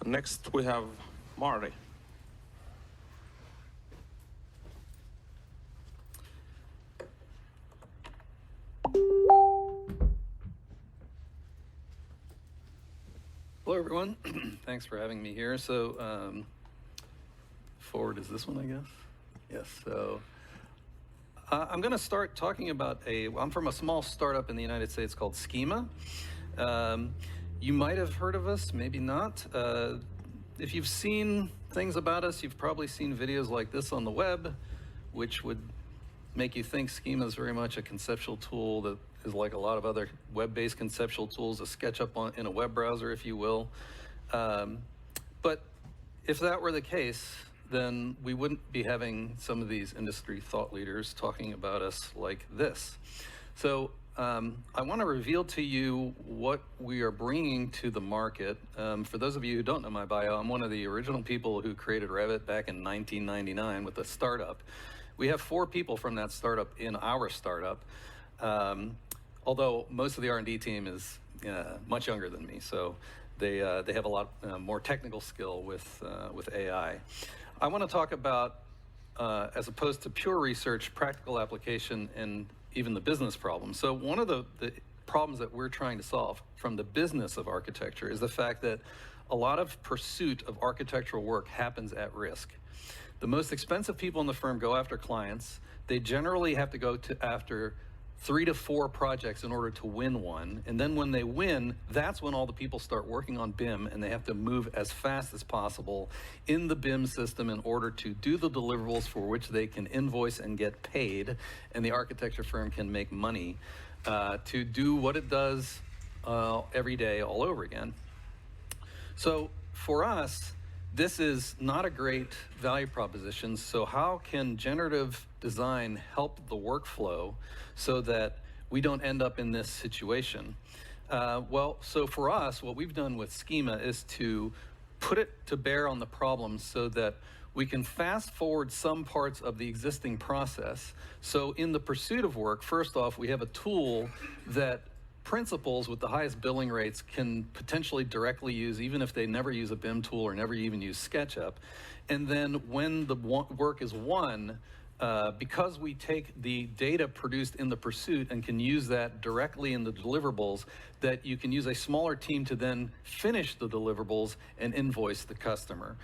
Next, we have Marty. Hello, everyone. Thanks for having me here. So, forward is this one, I guess? Yes. So, I'm going to start talking about I'm from a small startup in the United States called Skema. You might have heard of us, maybe not. If you've seen things about us, you've probably seen videos like this on the web, which would make you think Skema is very much a conceptual tool that is like a lot of other web-based conceptual tools, a SketchUp in a web browser, if you will. But if that were the case, then we wouldn't be having some of these industry thought leaders talking about us like this. So I want to reveal to you what we are bringing to the market. For those of you who don't know my bio, I'm one of the original people who created Revit back in 1999 with a startup. We have 4 people from that startup in our startup, although most of the R&D team is much younger than me, so they have a lot more technical skill with AI. I want to talk about, as opposed to pure research, practical application, and even the business problem. So one of the problems that we're trying to solve from the business of architecture is the fact that a lot of pursuit of architectural work happens at risk. The most expensive people in the firm go after clients. They generally have to go after 3 to 4 projects in order to win one. And then when they win, that's when all the people start working on BIM, and they have to move as fast as possible in the BIM system in order to do the deliverables for which they can invoice and get paid, and the architecture firm can make money to do what it does every day all over again. So for us, this is not a great value proposition. So how can generative design help the workflow so that we don't end up in this situation? Well, so for us, what we've done with Skema is to put it to bear on the problem so that we can fast forward some parts of the existing process. So in the pursuit of work, first off, we have a tool that principals with the highest billing rates can potentially directly use, even if they never use a BIM tool or never even use SketchUp. And then when the work is won, because we take the data produced in the pursuit and can use that directly in the deliverables, that you can use a smaller team to then finish the deliverables and invoice the customer.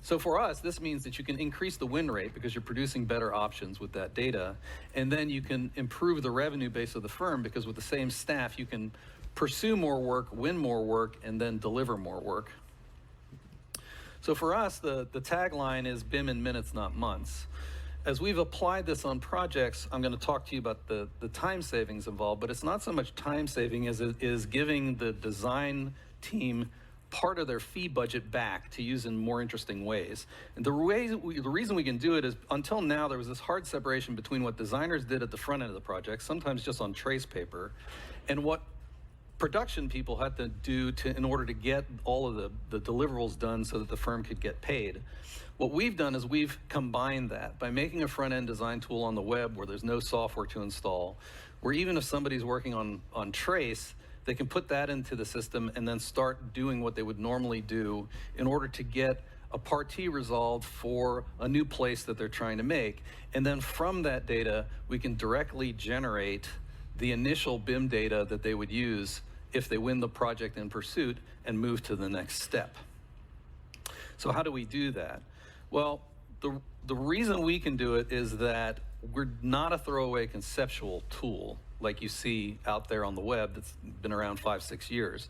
So for us, this means that you can increase the win rate because you're producing better options with that data. And then you can improve the revenue base of the firm because with the same staff, you can pursue more work, win more work, and then deliver more work. So for us, the tagline is BIM in minutes, not months. As we've applied this on projects, I'm going to talk to you about the time savings involved, but it's not so much time saving as it is giving the design team part of their fee budget back to use in more interesting ways. And the reason we can do it is, until now, there was this hard separation between what designers did at the front end of the project, sometimes just on trace paper, and what production people had to do in order to get all of the deliverables done so that the firm could get paid. What we've done is we've combined that by making a front-end design tool on the web where there's no software to install, where even if somebody's working on trace, they can put that into the system and then start doing what they would normally do in order to get a partee resolved for a new place that they're trying to make. And then from that data, we can directly generate the initial BIM data that they would use if they win the project in pursuit and move to the next step. So how do we do that? Well, the reason we can do it is that we're not a throwaway conceptual tool like you see out there on the web that's been around 5-6 years.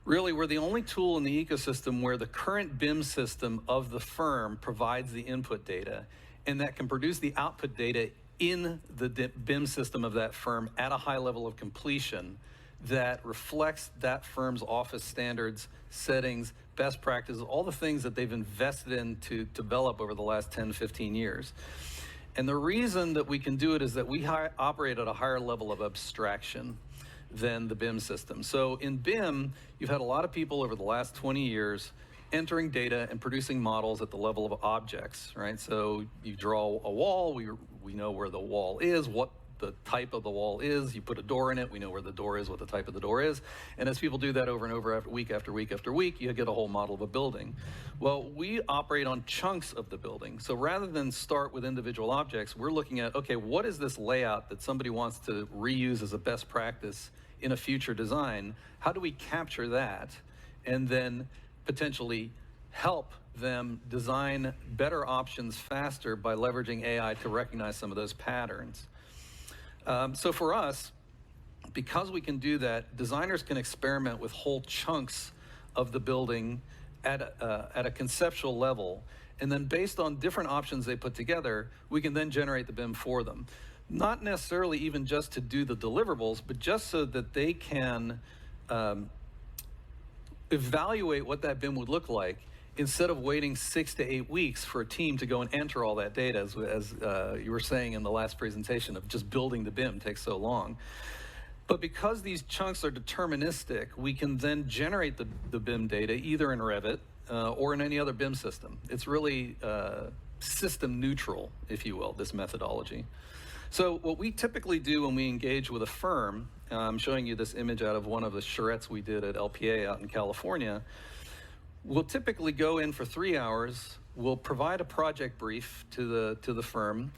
Really, we're the only tool in the ecosystem where the current BIM system of the firm provides the input data, and that can produce the output data in the BIM system of that firm at a high level of completion that reflects that firm's office standards, settings, best practices, all the things that they've invested in to develop over the last 10, 15 years. And the reason that we can do it is that we operate at a higher level of abstraction than the BIM system. So in BIM, you've had a lot of people over the last 20 years entering data and producing models at the level of objects, right? So you draw a wall, we know where the wall is, what the type of the wall is. You put a door in it, we know where the door is, what the type of the door is. And as people do that over and over, after week after week after week, you get a whole model of a building. Well, we operate on chunks of the building. So rather than start with individual objects, we're looking at, okay, what is this layout that somebody wants to reuse as a best practice in a future design? How do we capture that and then potentially help them design better options faster by leveraging AI to recognize some of those patterns? So for us, because we can do that, designers can experiment with whole chunks of the building at a conceptual level, and then based on different options they put together, we can then generate the BIM for them. Not necessarily even just to do the deliverables, but just so that they can evaluate what that BIM would look like instead of waiting 6 to 8 weeks for a team to go and enter all that data, as you were saying in the last presentation, of just building the BIM takes so long. But because these chunks are deterministic, we can then generate the BIM data either in Revit or in any other BIM system. It's really system neutral, if you will, this methodology. So what we typically do when we engage with a firm, I'm showing you this image out of one of the charrettes we did at LPA out in California. We'll typically go in for 3 hours. We'll provide a project brief to the firm.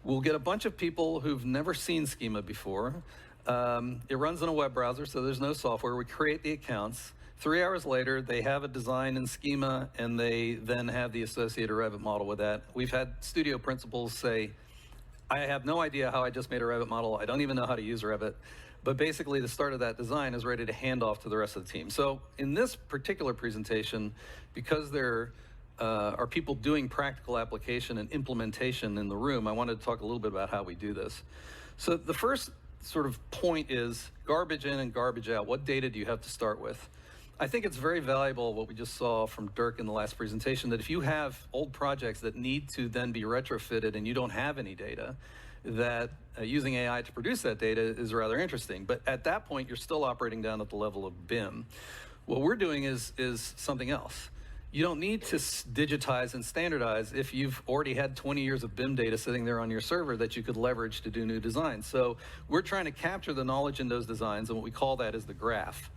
We'll get a bunch of people who've never seen Skema before. It runs in a web browser, so there's no software. We create the accounts. 3 hours later, they have a design in Skema, and they then have the associated Revit model with that. We've had studio principals say, I have no idea how I just made a Revit model. I don't even know how to use Revit. But basically, the start of that design is ready to hand off to the rest of the team. So in this particular presentation, because there are people doing practical application and implementation in the room, I wanted to talk a little bit about how we do this. So the first sort of point is garbage in and garbage out. What data do you have to start with? I think it's very valuable, what we just saw from Dirk in the last presentation, that if you have old projects that need to then be retrofitted and you don't have any data, that using AI to produce that data is rather interesting. But at that point, you're still operating down at the level of BIM. What we're doing is something else. You don't need to digitize and standardize if you've already had 20 years of BIM data sitting there on your server that you could leverage to do new designs. So we're trying to capture the knowledge in those designs, and what we call that is the graph.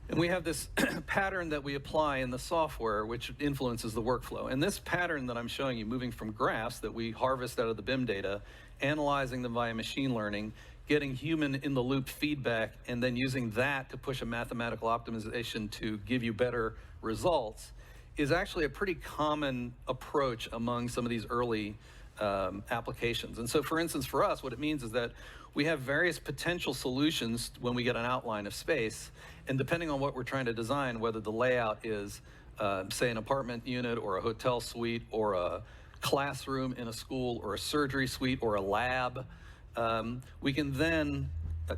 And we have this pattern that we apply in the software, which influences the workflow. And this pattern that I'm showing you, moving from graphs that we harvest out of the BIM data, analyzing them via machine learning, getting human in the loop feedback, and then using that to push a mathematical optimization to give you better results, is actually a pretty common approach among some of these early applications. And so for instance, for us, what it means is that we have various potential solutions when we get an outline of space, and depending on what we're trying to design, whether the layout is, say, an apartment unit or a hotel suite or a classroom in a school or a surgery suite or a lab, we can then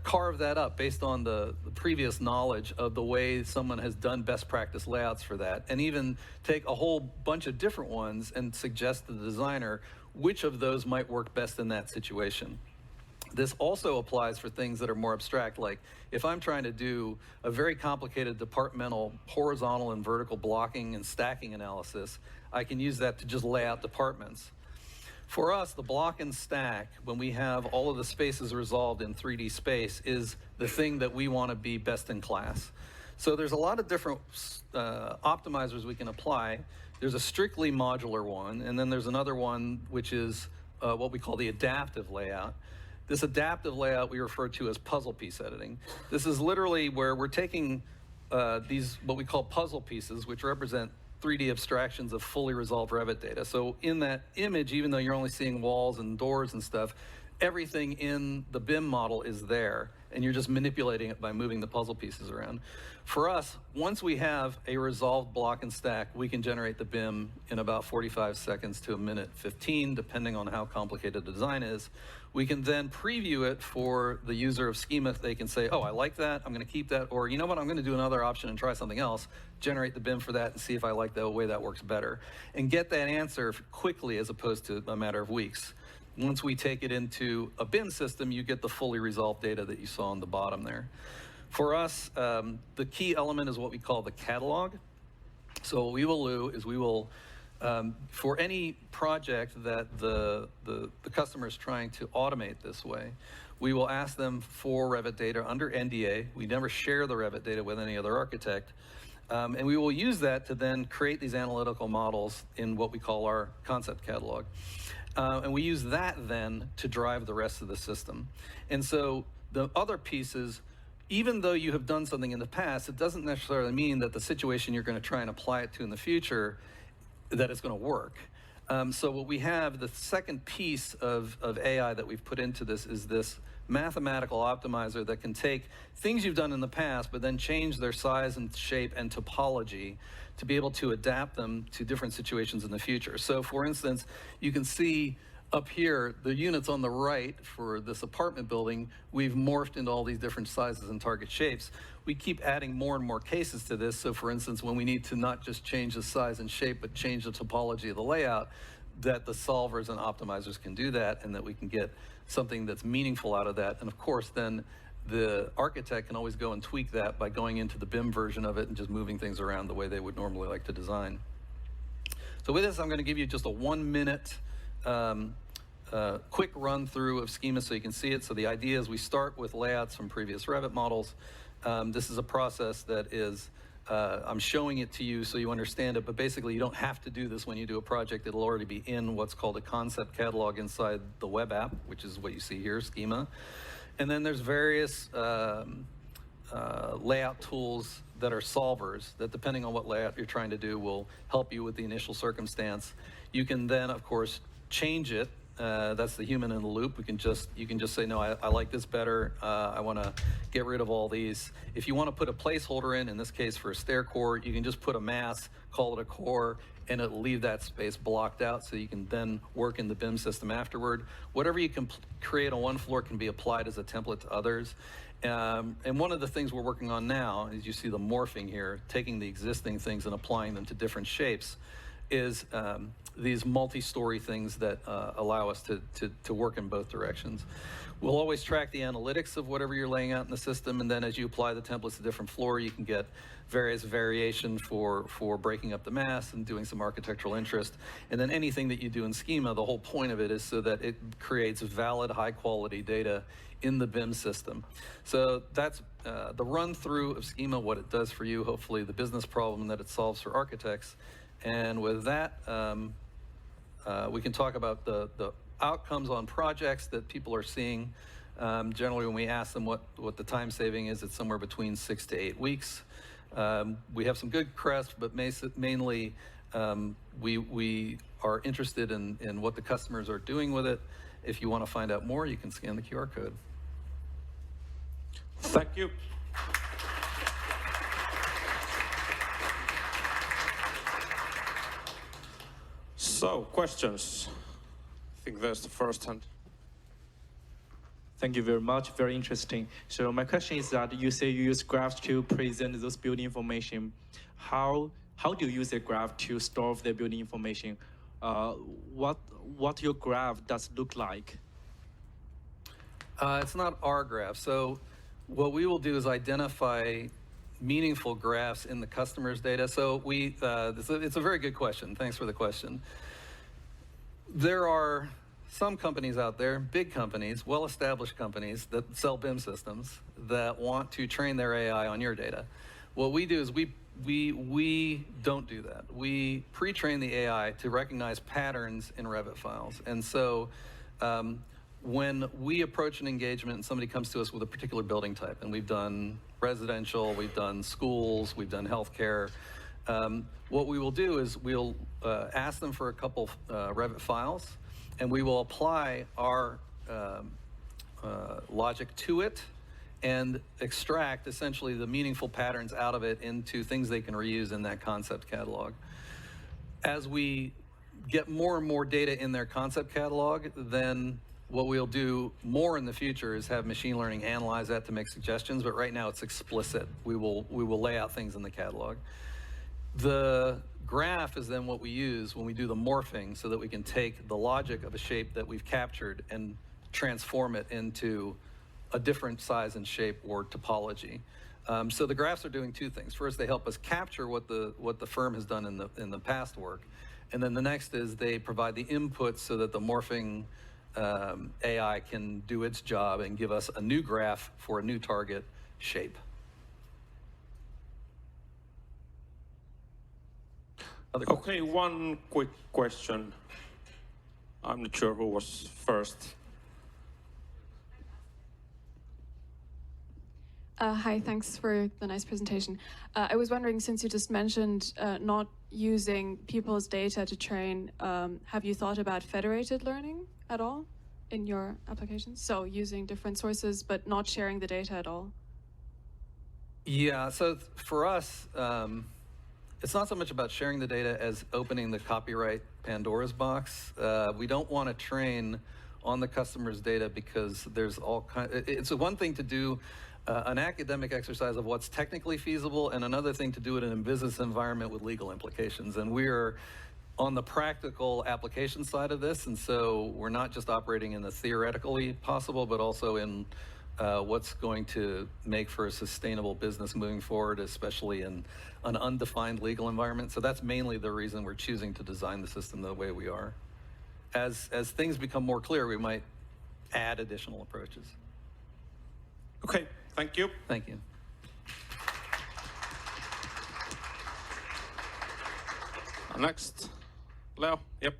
carve that up based on the previous knowledge of the way someone has done best practice layouts for that, and even take a whole bunch of different ones and suggest to the designer which of those might work best in that situation. This also applies for things that are more abstract, like if I'm trying to do a very complicated departmental horizontal and vertical blocking and stacking analysis, I can use that to just lay out departments. For us, the block and stack, when we have all of the spaces resolved in 3D space, is the thing that we want to be best in class. So there's a lot of different optimizers we can apply. There's a strictly modular one, and then there's another one which is what we call the adaptive layout. This adaptive layout we refer to as puzzle piece editing. This is literally where we're taking these, what we call puzzle pieces, which represent 3D abstractions of fully resolved Revit data. So in that image, even though you're only seeing walls and doors and stuff, everything in the BIM model is there, and you're just manipulating it by moving the puzzle pieces around. For us, once we have a resolved block and stack, we can generate the BIM in about 45 seconds to a minute 15, depending on how complicated the design is. We can then preview it for the user of Skema. They can say, oh, I like that, I'm gonna keep that, or you know what, I'm gonna do another option and try something else, generate the BIM for that and see if I like the way that works better. And get that answer quickly as opposed to a matter of weeks. Once we take it into a BIM system, you get the fully resolved data that you saw on the bottom there. For us, the key element is what we call the catalog. So what we will do is we will For any project that the customer is trying to automate this way, we will ask them for Revit data under NDA. We never share the Revit data with any other architect. And we will use that to then create these analytical models in what we call our concept catalog. And we use that then to drive the rest of the system. And so the other pieces, even though you have done something in the past, it doesn't necessarily mean that the situation you're going to try and apply it to in the future, that it's going to work. So what we have, the second piece of AI that we've put into this is this mathematical optimizer that can take things you've done in the past, but then change their size and shape and topology to be able to adapt them to different situations in the future. So for instance, you can see up here, the units on the right for this apartment building, we've morphed into all these different sizes and target shapes. We keep adding more and more cases to this. So for instance, when we need to not just change the size and shape, but change the topology of the layout, that the solvers and optimizers can do that, and that we can get something that's meaningful out of that. And of course, then the architect can always go and tweak that by going into the BIM version of it and just moving things around the way they would normally like to design. So with this, I'm going to give you just a 1 minute quick run through of Skema so you can see it. So the idea is we start with layouts from previous Revit models. This is a process that is, I'm showing it to you so you understand it, but basically you don't have to do this when you do a project. It'll already be in what's called a concept catalog inside the web app, which is what you see here, Skema. And then there's various layout tools that are solvers that, depending on what layout you're trying to do, will help you with the initial circumstance. You can then, of course, change it. That's the human in the loop. You can just say, no, I like this better. I want to get rid of all these. If you want to put a placeholder in this case for a stair core, you can just put a mass, call it a core, and it'll leave that space blocked out so you can then work in the BIM system afterward. Whatever you can create on one floor can be applied as a template to others. And one of the things we're working on now, as you see the morphing here, taking the existing things and applying them to different shapes, is these multi-story things that allow us to work in both directions. We'll always track the analytics of whatever you're laying out in the system, and then as you apply the templates to different floor, you can get various variation for breaking up the mass and doing some architectural interest. And then anything that you do in Skema, the whole point of it is so that it creates valid, high-quality data in the BIM system. So that's the run-through of Skema, what it does for you, hopefully the business problem that it solves for architects. And with that, we can talk about the outcomes on projects that people are seeing. Generally, when we ask them what the time saving is, it's somewhere between 6 to 8 weeks. We have some good crest, but mainly we are interested in what the customers are doing with it. If you want to find out more, you can scan the QR code. Thank you. So, questions? I think there's the first hand. Thank you very much. Very interesting. So my question is that you say you use graphs to present those building information. How do you use a graph to store the building information? What your graph does look like? It's not our graph. So what we will do is identify meaningful graphs in the customer's data. So it's a very good question. Thanks for the question. There are some companies out there, big companies, well-established companies that sell BIM systems that want to train their AI on your data. What we do is we don't do that. We pre-train the AI to recognize patterns in Revit files. And so when we approach an engagement and somebody comes to us with a particular building type, and we've done residential, we've done schools, we've done healthcare, what we will do is we'll ask them for a couple Revit files, and we will apply our logic to it and extract essentially the meaningful patterns out of it into things they can reuse in that concept catalog. As we get more and more data in their concept catalog, then what we'll do more in the future is have machine learning analyze that to make suggestions, but right now it's explicit. We will lay out things in the catalog. The graph is then what we use when we do the morphing so that we can take the logic of a shape that we've captured and transform it into a different size and shape or topology. So the graphs are doing two things. First, they help us capture what the firm has done in the past work, And then the next is they provide the inputs so that the morphing AI can do its job and give us a new graph for a new target shape. Other questions? Okay, one quick question. I'm not sure who was first. Hi, thanks for the nice presentation. I was wondering, since you just mentioned not using people's data to train, have you thought about federated learning at all in your applications? So using different sources, but not sharing the data at all? Yeah, so for us, it's not so much about sharing the data as opening the copyright Pandora's box. We don't want to train on the customer's data because there's all kind. It's one thing to do an academic exercise of what's technically feasible, and another thing to do it in a business environment with legal implications. And we're on the practical application side of this, and so we're not just operating in the theoretically possible, but also in what's going to make for a sustainable business moving forward, especially in an undefined legal environment. So that's mainly the reason we're choosing to design the system the way we are. As things become more clear, we might add additional approaches. Okay, thank you. Thank you. Next, Leo. Yep.